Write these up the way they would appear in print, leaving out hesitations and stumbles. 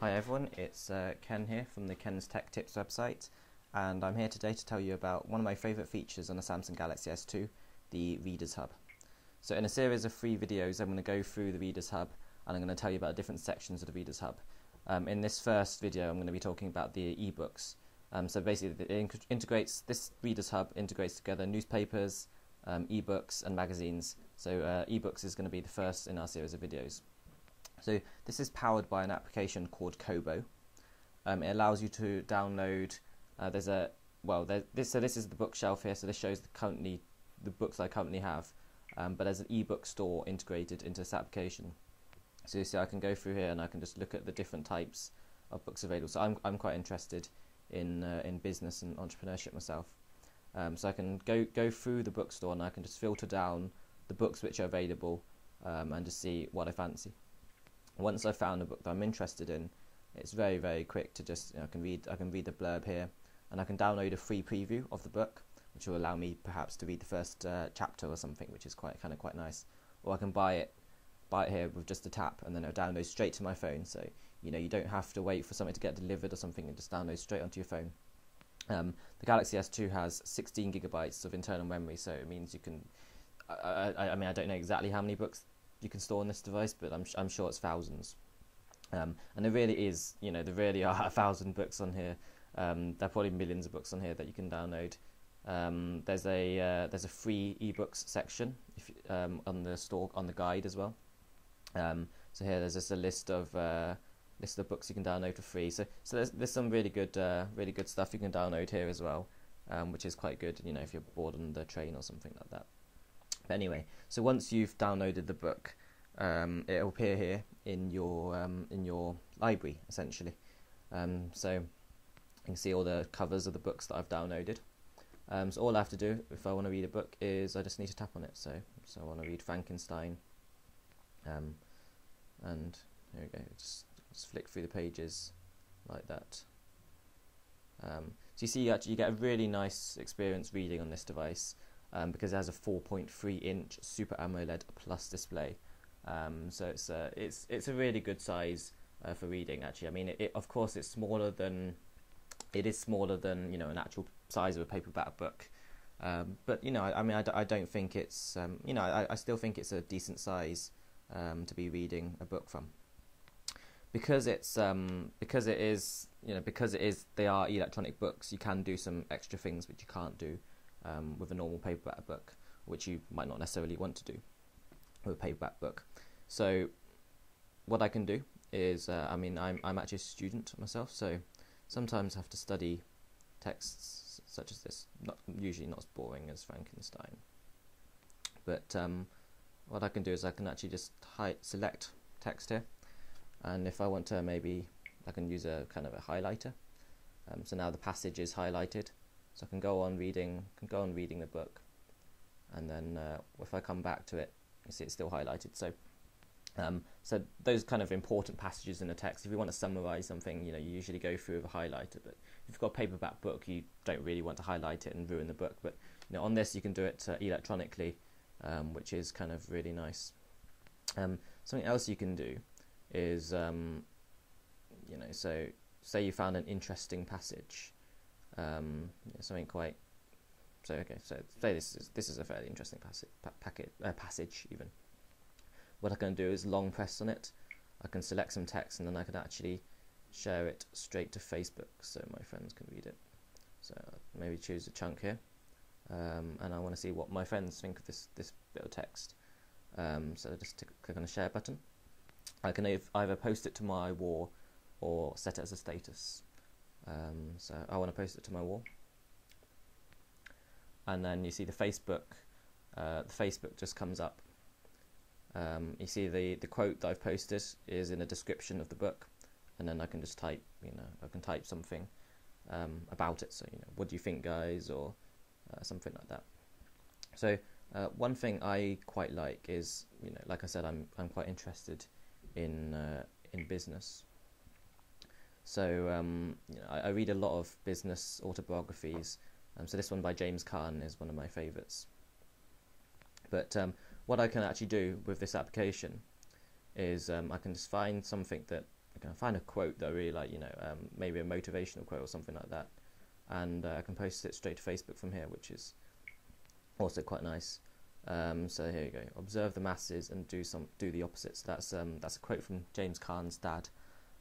Hi everyone, it's Ken here from the Ken's Tech Tips website, and I'm here today to tell you about one of my favourite features on the Samsung Galaxy S2, the Reader's Hub. So in a series of 3 videos I'm going to go through the Reader's Hub and I'm going to tell you about different sections of the Reader's Hub. In this first video I'm going to be talking about the ebooks. So basically this Reader's Hub integrates together newspapers, ebooks and magazines. So ebooks is going to be the first in our series of videos. So this is powered by an application called Kobo. It allows you to download. This is the bookshelf here. So this shows the books I currently have, but there's an ebook store integrated into this application. So you see, I can go through here and I can just look at the different types of books available. So I'm quite interested in business and entrepreneurship myself. So I can go through the bookstore and I can just filter down the books which are available and just see what I fancy. Once I've found a book that I'm interested in, it's very, very quick to just, I can read the blurb here, and I can download a free preview of the book, which will allow me perhaps to read the first chapter or something, which is quite nice. Or I can buy it here with just a tap, and then it'll download straight to my phone. So you don't have to wait for something to get delivered or something, and just download straight onto your phone. The Galaxy S2 has 16 gigabytes of internal memory, so it means you can. I don't know exactly how many books you can store on this device, but I'm sure it's thousands. And there really is, there really are 1,000 books on here. There are probably millions of books on here that you can download. There's a free ebooks section on the store, on the guide as well. So here there's just a list of books you can download for free. So there's some really good stuff you can download here as well, which is quite good. If you're bored on the train or something like that. But anyway, so once you've downloaded the book, it'll appear here in your library essentially. So you can see all the covers of the books that I've downloaded. So all I have to do if I want to read a book is I just need to tap on it. So I want to read Frankenstein, and here we go. Just flick through the pages like that. So you see, you get a really nice experience reading on this device. Because it has a 4.3-inch Super AMOLED Plus display, so it's a really good size for reading. Actually, I mean, of course it's smaller than an actual size of a paperback book, but I don't think it's I still think it's a decent size to be reading a book from, because they are electronic books. You can do some extra things which you can't do with a normal paperback book, which you might not necessarily want to do with a paperback book. So what I can do is, I'm actually a student myself, so sometimes I have to study texts such as this. Usually not as boring as Frankenstein, but what I can do is I can actually just select text here, and if I want to, maybe I can use a kind of a highlighter. So now the passage is highlighted. So I can go on reading the book, and then if I come back to it, you see it's still highlighted. So those kind of important passages in the text, if you want to summarize something, you usually go through with a highlighter. But if you've got a paperback book, you don't really want to highlight it and ruin the book. But on this, you can do it electronically, which is kind of really nice. Something else you can do is, so say you found an interesting passage. Something quite. So say this is a fairly interesting passage even. What I can do is long press on it. I can select some text, and then I can actually share it straight to Facebook, so my friends can read it. So maybe choose a chunk here, and I want to see what my friends think of this bit of text. So just click on the share button. I can either post it to my wall or set it as a status. So I want to post it to my wall, and then you see the Facebook just comes up. You see the quote that I've posted is in a description of the book, and then I can just type, I can type something about it. So what do you think, guys, or something like that. So one thing I quite like is, like I said, I'm quite interested in business. So I read a lot of business autobiographies. So this one by James Caan is one of my favourites. But what I can actually do with this application is I can just find something that I can find a quote that I really like, maybe a motivational quote or something like that, and I can post it straight to Facebook from here, which is also quite nice. So here you go. Observe the masses and do the opposite. So that's a quote from James Caan's dad,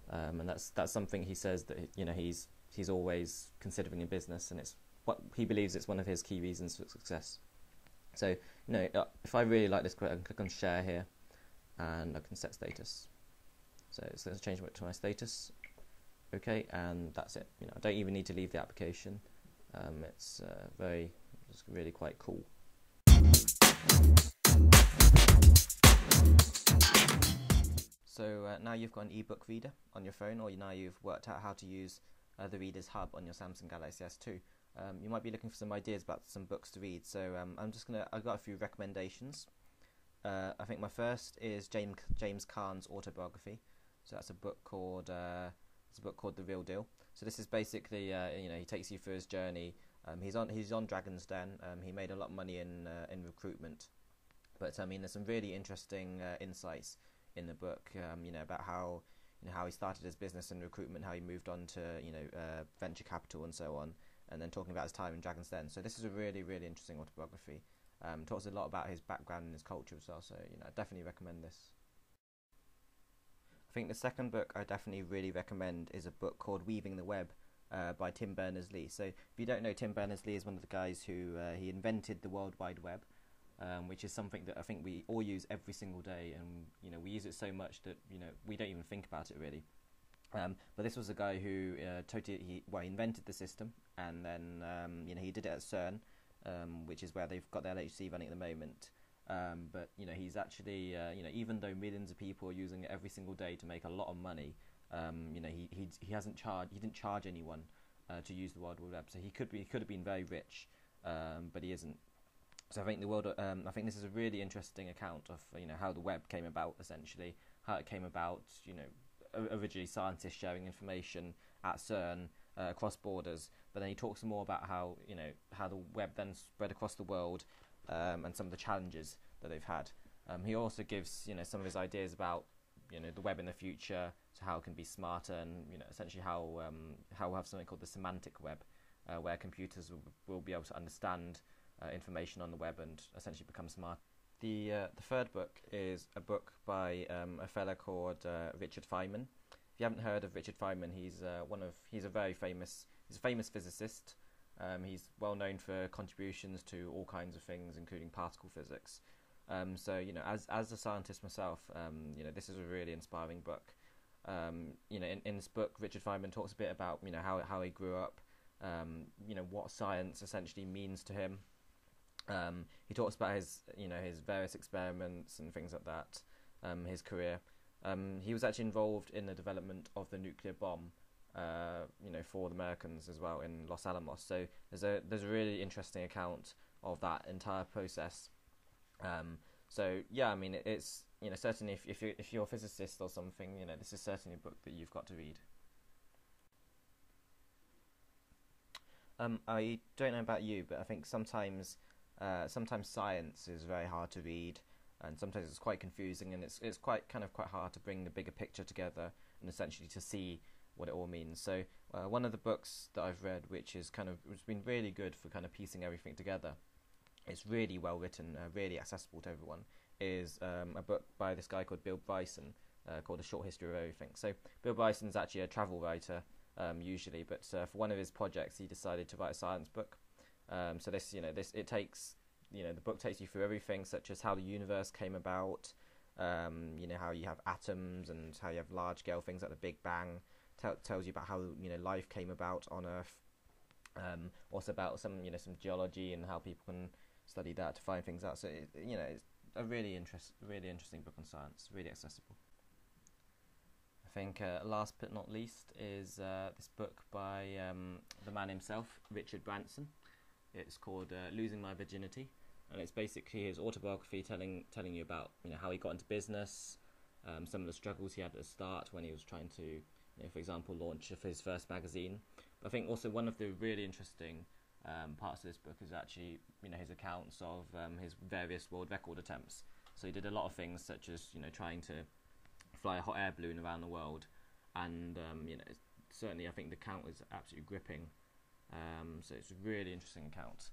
and that's something he says that he's always considering in business, and it's what he believes it's one of his key reasons for success. So if I really like this quote, I can click on share here, and I can set status. So let's change it to my status. Okay, and that's it. I don't even need to leave the application. It's really quite cool. So now you've got an ebook reader on your phone, or now you've worked out how to use the Reader's Hub on your Samsung Galaxy S2. You might be looking for some ideas about some books to read. So I've got a few recommendations. I think my first is James Caan's autobiography. So that's a book called The Real Deal. So this is basically he takes you through his journey. He's on Dragon's Den. He made a lot of money in recruitment, but there's some really interesting insights in the book. About how he started his business in recruitment, how he moved on to venture capital and so on, and then talking about his time in Dragon's Den. So this is a really, really interesting autobiography. Talks a lot about his background and his culture as well. So I definitely recommend this. I think the second book I definitely really recommend is a book called Weaving the Web by Tim Berners-Lee. So if you don't know, Tim Berners-Lee is one of the guys who he invented the World Wide Web, which is something that I think we all use every single day, and we use it so much that we don't even think about it really. But this was a guy who he invented the system, and then he did it at CERN, which is where they've got their LHC running at the moment. But he's actually even though millions of people are using it every single day to make a lot of money, he didn't charge anyone to use the World Wide Web. So he could have been very rich, but he isn't. So I think this is a really interesting account of how the web came about, essentially how it came about. Originally scientists sharing information at CERN across borders, but then he talks more about how the web then spread across the world, and some of the challenges that they've had. He also gives some of his ideas about the web in the future, so how it can be smarter, and essentially how we'll have something called the semantic web, where computers will be able to understand information on the web and essentially become smart. The third book is a book by a fella called Richard Feynman. If you haven't heard of Richard Feynman, he's a famous physicist. He's well known for contributions to all kinds of things, including particle physics. So as a scientist myself, this is a really inspiring book. In this book, Richard Feynman talks a bit about how he grew up, what science essentially means to him. He talks about his various experiments and things like that, his career. He was actually involved in the development of the nuclear bomb, for the Americans as well in Los Alamos. So there's a really interesting account of that entire process. It's certainly if you're a physicist or something, this is certainly a book that you've got to read. I don't know about you, but I think sometimes science is very hard to read, and sometimes it's quite confusing, and it's quite hard to bring the bigger picture together and essentially to see what it all means. So one of the books that I've read, which has been really good for piecing everything together, it's really well written, really accessible to everyone, is a book by this guy called Bill Bryson, called A Short History of Everything. So Bill Bryson's actually a travel writer usually, but for one of his projects he decided to write a science book. So the book takes you through everything, such as how the universe came about, how you have atoms and how you have large scale things like the Big Bang. Tells you about how life came about on Earth. Also about some geology and how people can study that to find things out. So it's a really interesting book on science, really accessible. I think last but not least is this book by the man himself, Richard Branson. It's called Losing My Virginity, and it's basically his autobiography telling you about how he got into business, some of the struggles he had at the start when he was trying to, for example, launch his first magazine. But I think also one of the really interesting parts of this book is actually his accounts of his various world record attempts. So he did a lot of things, such as trying to fly a hot air balloon around the world, and certainly I think the account was absolutely gripping. So it's a really interesting account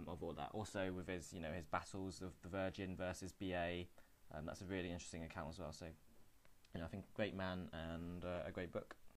of all that. Also with his his battles of the Virgin versus BA, that's a really interesting account as well. So I think great man and a great book.